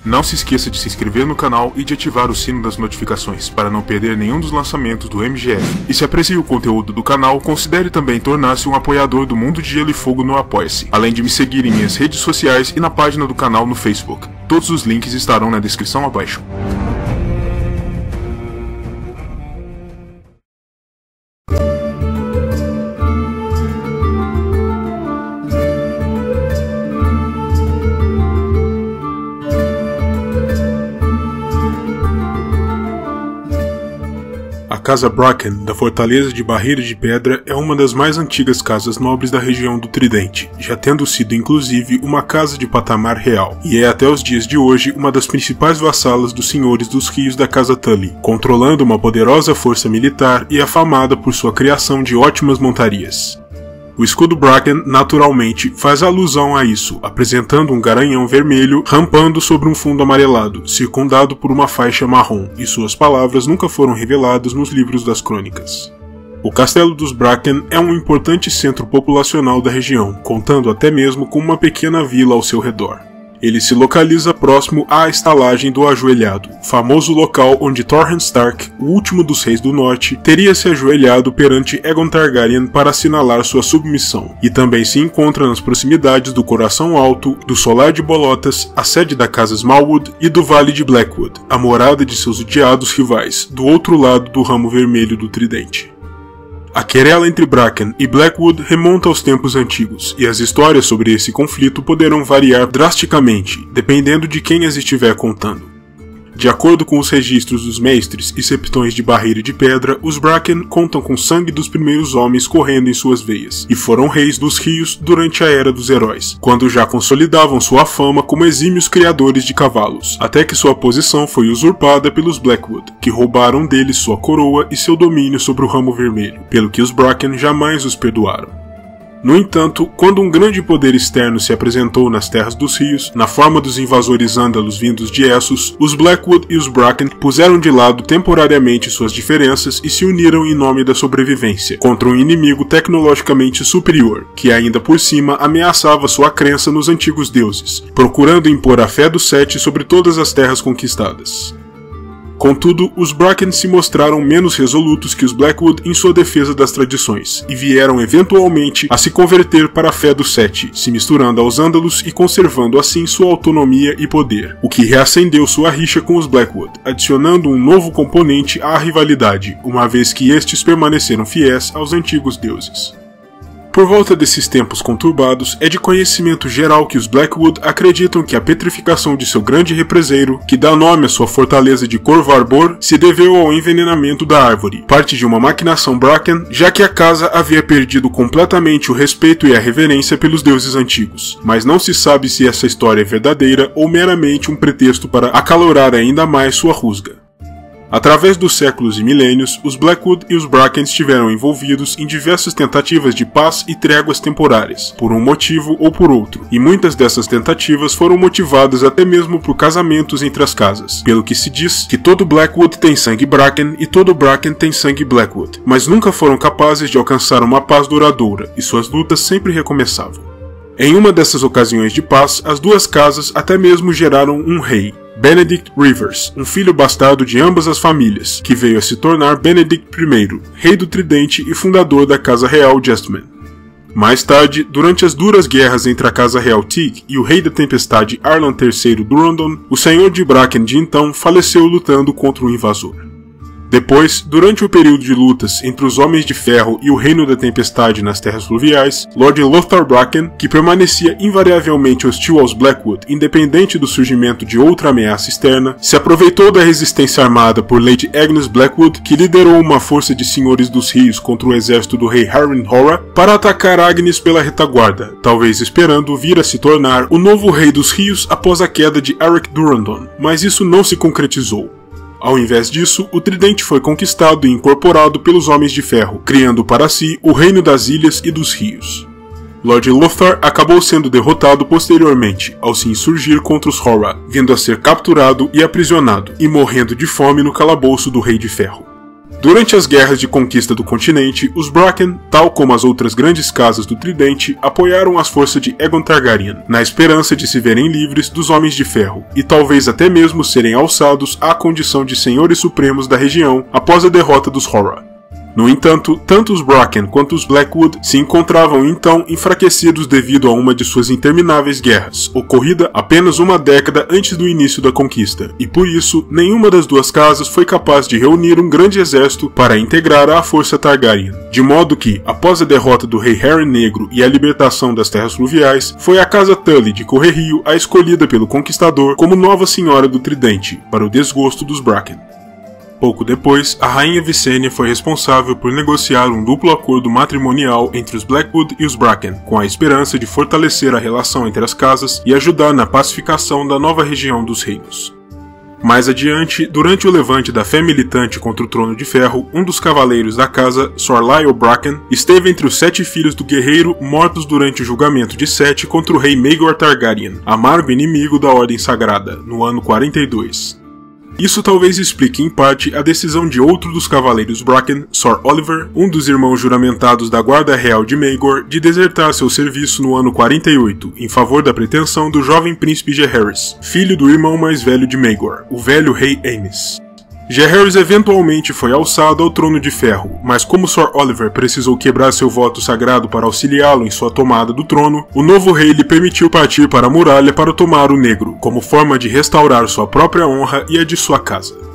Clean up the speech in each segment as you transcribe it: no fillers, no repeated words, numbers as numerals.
Não se esqueça de se inscrever no canal e de ativar o sino das notificações para não perder nenhum dos lançamentos do MGF. E se aprecia o conteúdo do canal, considere também tornar-se um apoiador do Mundo de Gelo e Fogo no Apoia-se, além de me seguir em minhas redes sociais e na página do canal no Facebook. Todos os links estarão na descrição abaixo. A Casa Bracken, da Fortaleza de Barreira de Pedra, é uma das mais antigas casas nobres da região do Tridente, já tendo sido inclusive uma casa de patamar real, e é até os dias de hoje uma das principais vassalas dos senhores dos rios da Casa Tully, controlando uma poderosa força militar e afamada por sua criação de ótimas montarias. O escudo Bracken, naturalmente, faz alusão a isso, apresentando um garanhão vermelho rampando sobre um fundo amarelado, circundado por uma faixa marrom, e suas palavras nunca foram reveladas nos livros das crônicas. O Castelo dos Bracken é um importante centro populacional da região, contando até mesmo com uma pequena vila ao seu redor. Ele se localiza próximo à estalagem do Ajoelhado, famoso local onde Torrhen Stark, o último dos Reis do Norte, teria se ajoelhado perante Aegon Targaryen para assinalar sua submissão, e também se encontra nas proximidades do Coração Alto, do Solar de Bolotas, a sede da Casa Smallwood e do Vale de Blackwood, a morada de seus odiados rivais, do outro lado do ramo vermelho do Tridente. A querela entre Bracken e Blackwood remonta aos tempos antigos, e as histórias sobre esse conflito poderão variar drasticamente, dependendo de quem as estiver contando. De acordo com os registros dos mestres e septões de Barreira de Pedra, os Bracken contam com sangue dos primeiros homens correndo em suas veias, e foram reis dos rios durante a Era dos Heróis, quando já consolidavam sua fama como exímios criadores de cavalos, até que sua posição foi usurpada pelos Blackwood, que roubaram deles sua coroa e seu domínio sobre o Ramo Vermelho, pelo que os Bracken jamais os perdoaram. No entanto, quando um grande poder externo se apresentou nas Terras dos Rios, na forma dos invasores ândalos vindos de Essos, os Blackwood e os Bracken puseram de lado temporariamente suas diferenças e se uniram em nome da sobrevivência, contra um inimigo tecnologicamente superior, que ainda por cima ameaçava sua crença nos antigos deuses, procurando impor a fé do Sete sobre todas as terras conquistadas. Contudo, os Bracken se mostraram menos resolutos que os Blackwood em sua defesa das tradições, e vieram eventualmente a se converter para a fé do Sete, se misturando aos Ândalos e conservando assim sua autonomia e poder, o que reacendeu sua rixa com os Blackwood, adicionando um novo componente à rivalidade, uma vez que estes permaneceram fiéis aos antigos deuses. Por volta desses tempos conturbados, é de conhecimento geral que os Blackwood acreditam que a petrificação de seu grande represeiro, que dá nome à sua fortaleza de Corvo Arbor, se deveu ao envenenamento da árvore, parte de uma maquinação Bracken, já que a casa havia perdido completamente o respeito e a reverência pelos deuses antigos, mas não se sabe se essa história é verdadeira ou meramente um pretexto para acalorar ainda mais sua rusga. Através dos séculos e milênios, os Blackwood e os Bracken estiveram envolvidos em diversas tentativas de paz e tréguas temporárias, por um motivo ou por outro, e muitas dessas tentativas foram motivadas até mesmo por casamentos entre as casas, pelo que se diz que todo Blackwood tem sangue Bracken e todo Bracken tem sangue Blackwood, mas nunca foram capazes de alcançar uma paz duradoura, e suas lutas sempre recomeçavam. Em uma dessas ocasiões de paz, as duas casas até mesmo geraram um rei, Benedict Rivers, um filho bastardo de ambas as famílias, que veio a se tornar Benedict I, rei do Tridente e fundador da Casa Real Justman. Mais tarde, durante as duras guerras entre a Casa Real Teague e o Rei da Tempestade Arlan III Durrandon, o Senhor de Bracken de então faleceu lutando contra o invasor. Depois, durante o período de lutas entre os Homens de Ferro e o Reino da Tempestade nas Terras Fluviais, Lord Lothar Bracken, que permanecia invariavelmente hostil aos Blackwood, independente do surgimento de outra ameaça externa, se aproveitou da resistência armada por Lady Agnes Blackwood, que liderou uma força de senhores dos rios contra o exército do rei Harren Hora, para atacar Agnes pela retaguarda, talvez esperando vir a se tornar o novo rei dos rios após a queda de Eric Durrandon, mas isso não se concretizou. Ao invés disso, o Tridente foi conquistado e incorporado pelos Homens de Ferro, criando para si o Reino das Ilhas e dos Rios. Lord Lothar acabou sendo derrotado posteriormente, ao se insurgir contra os Hora, vindo a ser capturado e aprisionado, e morrendo de fome no calabouço do Rei de Ferro. Durante as guerras de conquista do continente, os Bracken, tal como as outras grandes casas do Tridente, apoiaram as forças de Aegon Targaryen, na esperança de se verem livres dos Homens de Ferro, e talvez até mesmo serem alçados à condição de senhores supremos da região após a derrota dos Horra. No entanto, tanto os Bracken quanto os Blackwood se encontravam então enfraquecidos devido a uma de suas intermináveis guerras, ocorrida apenas uma década antes do início da conquista, e por isso, nenhuma das duas casas foi capaz de reunir um grande exército para integrar à força Targaryen, de modo que, após a derrota do rei Harren Negro e a libertação das terras fluviais, foi a casa Tully de Correrio a escolhida pelo conquistador como nova senhora do Tridente, para o desgosto dos Bracken. Pouco depois, a rainha Visenya foi responsável por negociar um duplo acordo matrimonial entre os Blackwood e os Bracken, com a esperança de fortalecer a relação entre as casas e ajudar na pacificação da nova região dos reinos. Mais adiante, durante o levante da fé militante contra o Trono de Ferro, um dos cavaleiros da casa, Sir Lyle Bracken, esteve entre os 7 filhos do guerreiro mortos durante o julgamento de Sete contra o rei Maegor Targaryen, amargo inimigo da Ordem Sagrada, no ano 42. Isso talvez explique em parte a decisão de outro dos cavaleiros Bracken, Sir Oliver, um dos irmãos juramentados da Guarda Real de Maegor, de desertar seu serviço no ano 48, em favor da pretensão do jovem príncipe Jaehaerys, filho do irmão mais velho de Maegor, o velho rei Aenys. Jaehaerys eventualmente foi alçado ao Trono de Ferro, mas como Sir Oliver precisou quebrar seu voto sagrado para auxiliá-lo em sua tomada do trono, o novo rei lhe permitiu partir para a muralha para tomar o Negro, como forma de restaurar sua própria honra e a de sua casa.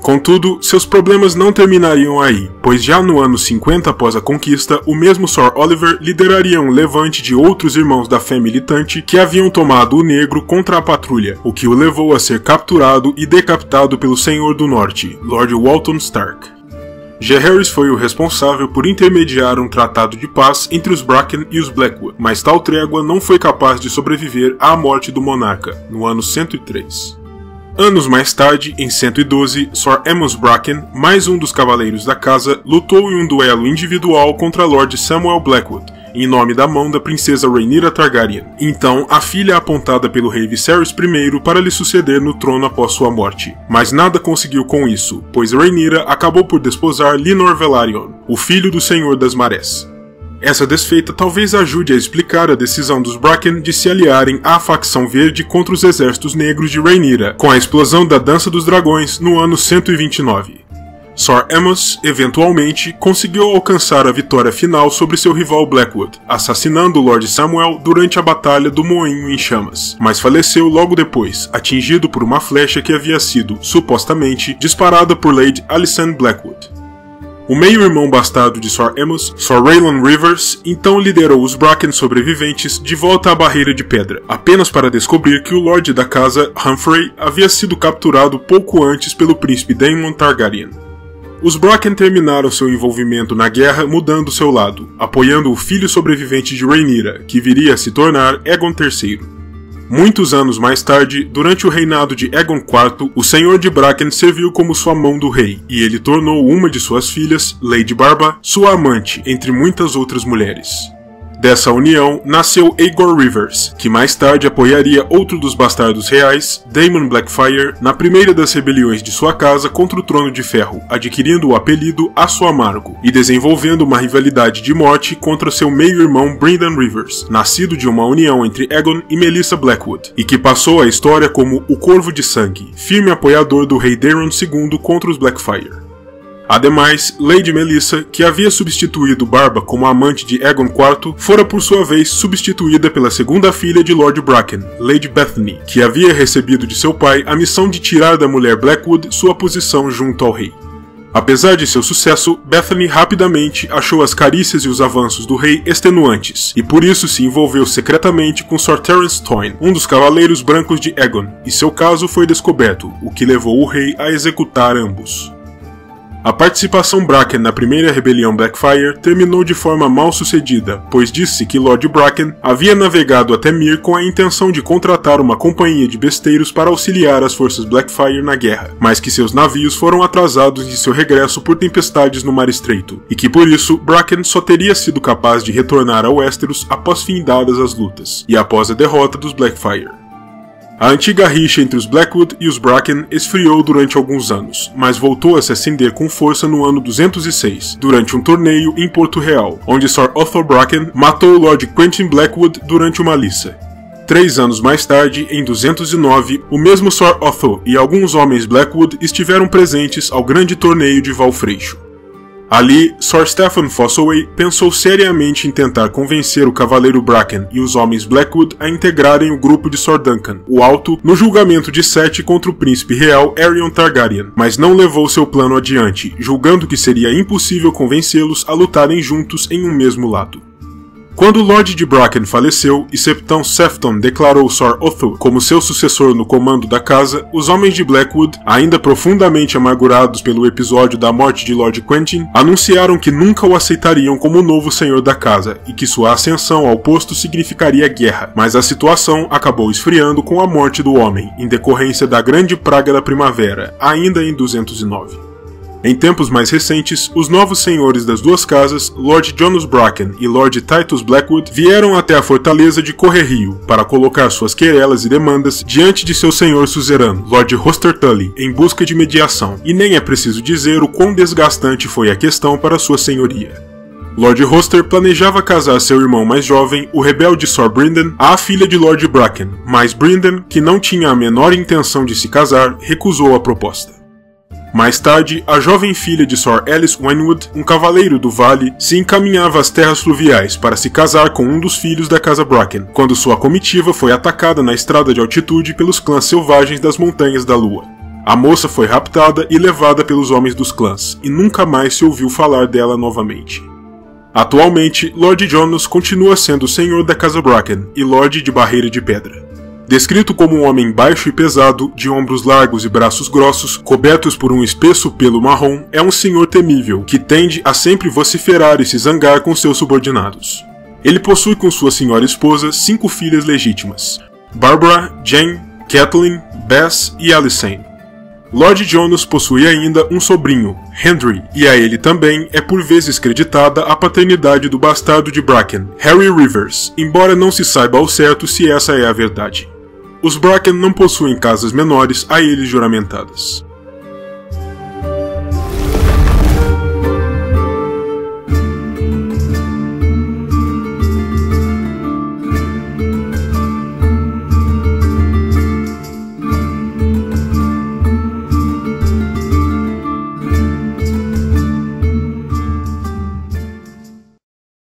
Contudo, seus problemas não terminariam aí, pois já no ano 50 após a conquista, o mesmo Sir Oliver lideraria um levante de outros irmãos da fé militante que haviam tomado o Negro contra a patrulha, o que o levou a ser capturado e decapitado pelo Senhor do Norte, Lord Walton Stark. Jaehaerys foi o responsável por intermediar um tratado de paz entre os Bracken e os Blackwood, mas tal trégua não foi capaz de sobreviver à morte do monarca, no ano 103. Anos mais tarde, em 112, Sir Aemons Bracken, mais um dos cavaleiros da casa, lutou em um duelo individual contra Lord Samuel Blackwood, em nome da mão da princesa Rhaenyra Targaryen, então a filha apontada pelo rei Viserys I para lhe suceder no trono após sua morte. Mas nada conseguiu com isso, pois Rhaenyra acabou por desposar Lyonor Velaryon, o filho do Senhor das Marés. Essa desfeita talvez ajude a explicar a decisão dos Bracken de se aliarem à facção verde contra os exércitos negros de Rhaenyra, com a explosão da Dança dos Dragões no ano 129. Sir Aemons, eventualmente, conseguiu alcançar a vitória final sobre seu rival Blackwood, assassinando Lord Samuel durante a Batalha do Moinho em Chamas, mas faleceu logo depois, atingido por uma flecha que havia sido, supostamente, disparada por Lady Alysanne Blackwood. O meio-irmão bastardo de Sir Aemons, Sir Raylan Rivers, então liderou os Bracken sobreviventes de volta à Barreira de Pedra, apenas para descobrir que o Lorde da casa, Humphrey, havia sido capturado pouco antes pelo príncipe Daemon Targaryen. Os Bracken terminaram seu envolvimento na guerra mudando seu lado, apoiando o filho sobrevivente de Rhaenyra, que viria a se tornar Aegon III. Muitos anos mais tarde, durante o reinado de Aegon IV, o Senhor de Bracken serviu como sua mão do rei, e ele tornou uma de suas filhas, Lady Barba, sua amante, entre muitas outras mulheres. Dessa união, nasceu Aegor Rivers, que mais tarde apoiaria outro dos bastardos reais, Daemon Blackfyre, na primeira das rebeliões de sua casa contra o Trono de Ferro, adquirindo o apelido Aço Amargo, e desenvolvendo uma rivalidade de morte contra seu meio-irmão Brynden Rivers, nascido de uma união entre Aegon e Melissa Blackwood, e que passou à história como o Corvo de Sangue, firme apoiador do rei Daeron II contra os Blackfyre. Ademais, Lady Melissa, que havia substituído Barba como amante de Aegon IV, fora por sua vez substituída pela segunda filha de Lord Bracken, Lady Bethany, que havia recebido de seu pai a missão de tirar da mulher Blackwood sua posição junto ao rei. Apesar de seu sucesso, Bethany rapidamente achou as carícias e os avanços do rei extenuantes, e por isso se envolveu secretamente com Sir Terence Toyne, um dos cavaleiros brancos de Aegon, e seu caso foi descoberto, o que levou o rei a executar ambos. A participação Bracken na primeira rebelião Blackfyre terminou de forma mal sucedida, pois disse que Lord Bracken havia navegado até Myr com a intenção de contratar uma companhia de besteiros para auxiliar as forças Blackfyre na guerra, mas que seus navios foram atrasados de seu regresso por tempestades no Mar Estreito, e que por isso Bracken só teria sido capaz de retornar a Westeros após findadas as lutas, e após a derrota dos Blackfyre. A antiga rixa entre os Blackwood e os Bracken esfriou durante alguns anos, mas voltou a se acender com força no ano 206, durante um torneio em Porto Real, onde Sir Arthur Bracken matou Lord Quentin Blackwood durante uma liça. 3 anos mais tarde, em 209, o mesmo Sir Arthur e alguns homens Blackwood estiveram presentes ao grande torneio de Valfreixo. Ali, Sir Stephen Fossoway pensou seriamente em tentar convencer o cavaleiro Bracken e os homens Blackwood a integrarem o grupo de Sir Duncan, o Alto, no julgamento de Sete contra o príncipe real Aerion Targaryen, mas não levou seu plano adiante, julgando que seria impossível convencê-los a lutarem juntos em um mesmo lado. Quando o Lorde de Bracken faleceu e Septão Sefton declarou Sir Arthur como seu sucessor no comando da casa, os homens de Blackwood, ainda profundamente amargurados pelo episódio da morte de Lord Quentin, anunciaram que nunca o aceitariam como novo senhor da casa e que sua ascensão ao posto significaria guerra, mas a situação acabou esfriando com a morte do homem, em decorrência da Grande Praga da Primavera, ainda em 209. Em tempos mais recentes, os novos senhores das duas casas, Lord Jonas Bracken e Lord Titus Blackwood, vieram até a fortaleza de Correrio para colocar suas querelas e demandas diante de seu senhor suzerano, Lord Hoster Tully, em busca de mediação, e nem é preciso dizer o quão desgastante foi a questão para sua senhoria. Lord Hoster planejava casar seu irmão mais jovem, o rebelde Sir Brynden, à filha de Lord Bracken, mas Brynden, que não tinha a menor intenção de se casar, recusou a proposta. Mais tarde, a jovem filha de Sir Alice Wenwood, um cavaleiro do Vale, se encaminhava às terras fluviais para se casar com um dos filhos da casa Bracken, quando sua comitiva foi atacada na estrada de altitude pelos clãs selvagens das Montanhas da Lua. A moça foi raptada e levada pelos homens dos clãs, e nunca mais se ouviu falar dela novamente. Atualmente, Lord Jonas continua sendo o senhor da casa Bracken e Lorde de Barreira de Pedra. Descrito como um homem baixo e pesado, de ombros largos e braços grossos, cobertos por um espesso pelo marrom, é um senhor temível, que tende a sempre vociferar e se zangar com seus subordinados. Ele possui com sua senhora esposa 5 filhas legítimas: Barbara, Jane, Catelyn, Bess e Alicent. Lord Jonas possui ainda um sobrinho, Hendry, e a ele também é por vezes creditada a paternidade do bastardo de Bracken, Harry Rivers, embora não se saiba ao certo se essa é a verdade. Os Bracken não possuem casas menores a eles juramentadas.